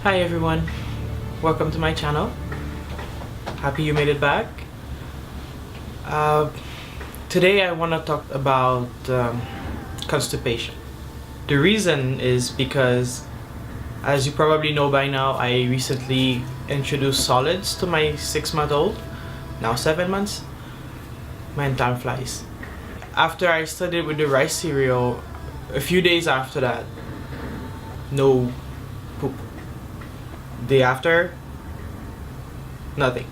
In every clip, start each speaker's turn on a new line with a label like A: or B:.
A: Hi everyone, welcome to my channel. Happy you made it back. Today I want to talk about constipation. The reason is because, as you probably know by now, I recently introduced solids to my 6-month-old, now 7 months. Man, time flies. After I started with the rice cereal, a few days after that, no poop. Day after, nothing.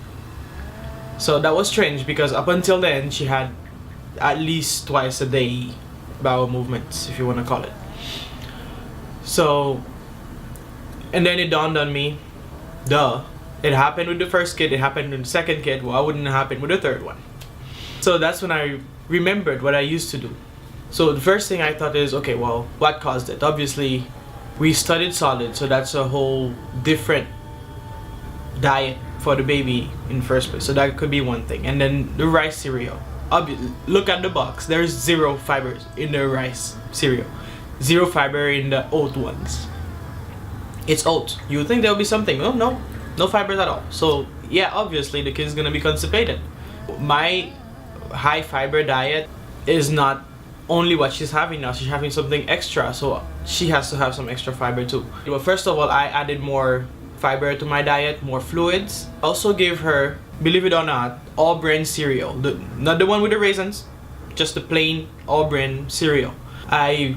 A: So that was strange because up until then she had at least twice a day bowel movements, if you want to call it. So, and then it dawned on me, it happened with the first kid, it happened with the second kid, why wouldn't it happen with the third one? So that's when I remembered what I used to do. So the first thing I thought is, okay, well, what caused it? Obviously we studied solid, so that's a whole different diet for the baby in the first place. So that could be one thing. And then the rice cereal. Look at the box. There's 0 fibers in the rice cereal. 0 fiber in the oat ones. It's oats. You would think there'll be something. Oh, no fibers at all. So yeah, obviously the kid's gonna be constipated. My high fiber diet is not only what she's having now, she's having something extra, so she has to have some extra fiber too. Well, first of all, I added more fiber to my diet, more fluids. Also gave her, believe it or not, all bran cereal. Not the one with the raisins, just the plain all bran cereal. I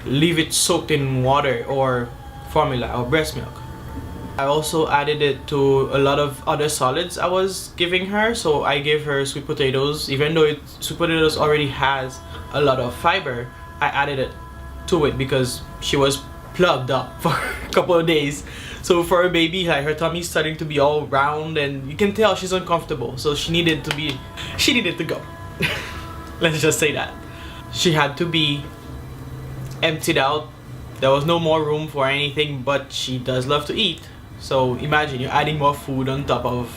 A: leave it soaked in water or formula or breast milk. I also added it to a lot of other solids I was giving her. So I gave her sweet potatoes, even though sweet potatoes already has a lot of fiber. I added it to it because she was plugged up for a couple of days. So for a baby, like, her tummy's starting to be all round and you can tell she's uncomfortable. So she needed to go. Let's just say that. She had to be emptied out. There was no more room for anything, but she does love to eat. So imagine you're adding more food on top of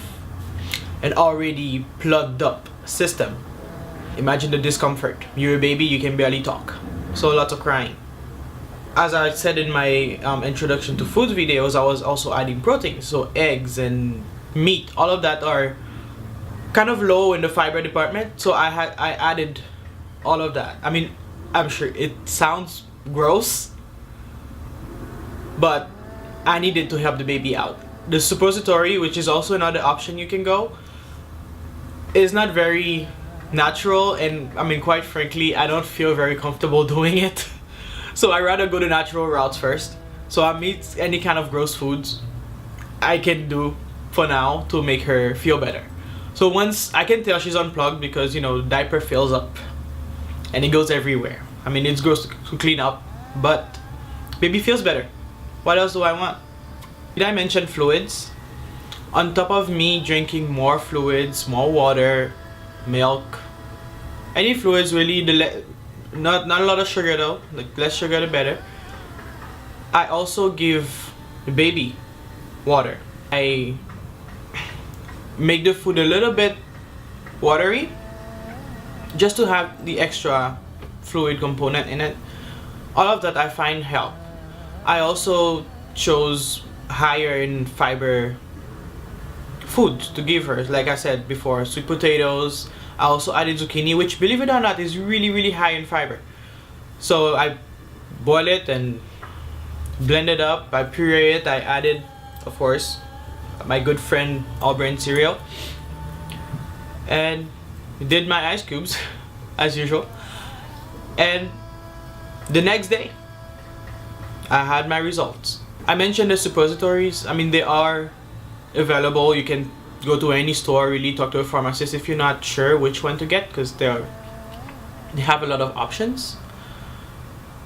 A: an already plugged up system. Imagine the discomfort. You're a baby, you can barely talk. So lots of crying. As I said in my introduction to food videos, I was also adding protein. So eggs and meat, all of that are kind of low in the fiber department. So I added all of that. I mean, I'm sure it sounds gross, but I needed to help the baby out. The suppository, which is also another option you can go, is not very natural, and I mean, quite frankly, I don't feel very comfortable doing it. So I rather go the natural routes first. So I meet any kind of gross foods I can do for now to make her feel better. So once I can tell she's unplugged because, you know, diaper fills up and it goes everywhere. I mean, it's gross to clean up, but baby feels better. What else do I want? Did I mention fluids? On top of me drinking more fluids, more water, milk, any fluids really, not a lot of sugar though, like less sugar the better. I also give the baby water. I make the food a little bit watery just to have the extra fluid component in it. All of that I find help. I also chose higher in fiber foods to give her. Like I said before, sweet potatoes. I also added zucchini, which, believe it or not, is really high in fiber. So I boil it and blend it up. I puree it. I added, of course, my good friend all bran cereal, and did my ice cubes as usual. And the next day I had my results. I mentioned the suppositories. I mean, they are available. You can go to any store, really talk to a pharmacist if you're not sure which one to get, because they have a lot of options.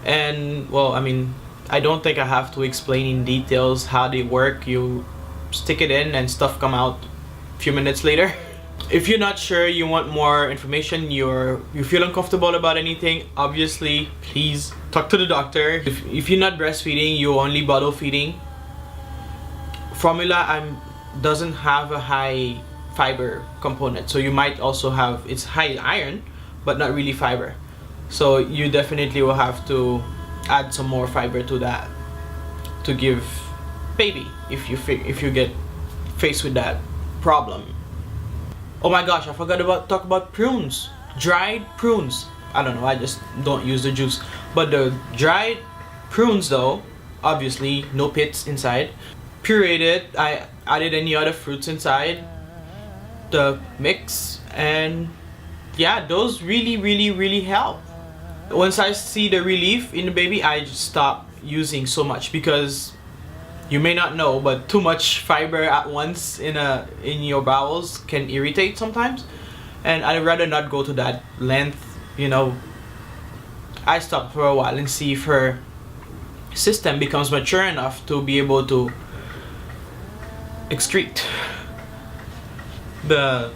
A: And well, I mean, I don't think I have to explain in details how they work. You stick it in and stuff come out a few minutes later. If you're not sure, you want more information, you feel uncomfortable about anything, obviously, please talk to the doctor. If you're not breastfeeding, you're only bottle feeding, formula doesn't have a high fiber component, so you might also have, it's high iron, but not really fiber. So you definitely will have to add some more fiber to that to give baby if you get faced with that problem. Oh my gosh, I forgot about talk about prunes. Dried prunes. I don't know, I just don't use the juice. But the dried prunes though, obviously no pits inside. Pureed it, I added any other fruits inside the mix, and yeah, those really help. Once I see the relief in the baby, I just stop using so much, because you may not know, but too much fiber at once in your bowels can irritate sometimes, and I'd rather not go to that length, you know. I stop for a while and see if her system becomes mature enough to be able to excrete the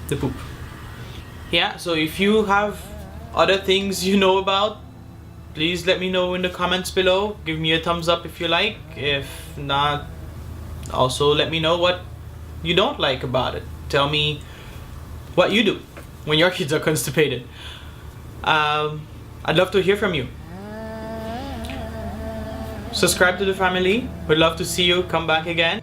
A: poop. Yeah, so if you have other things you know about, please let me know in the comments below. Give me a thumbs up if you like. If not, also let me know what you don't like about it. Tell me what you do when your kids are constipated. I'd love to hear from you. Subscribe to the family. Would love to see you come back again.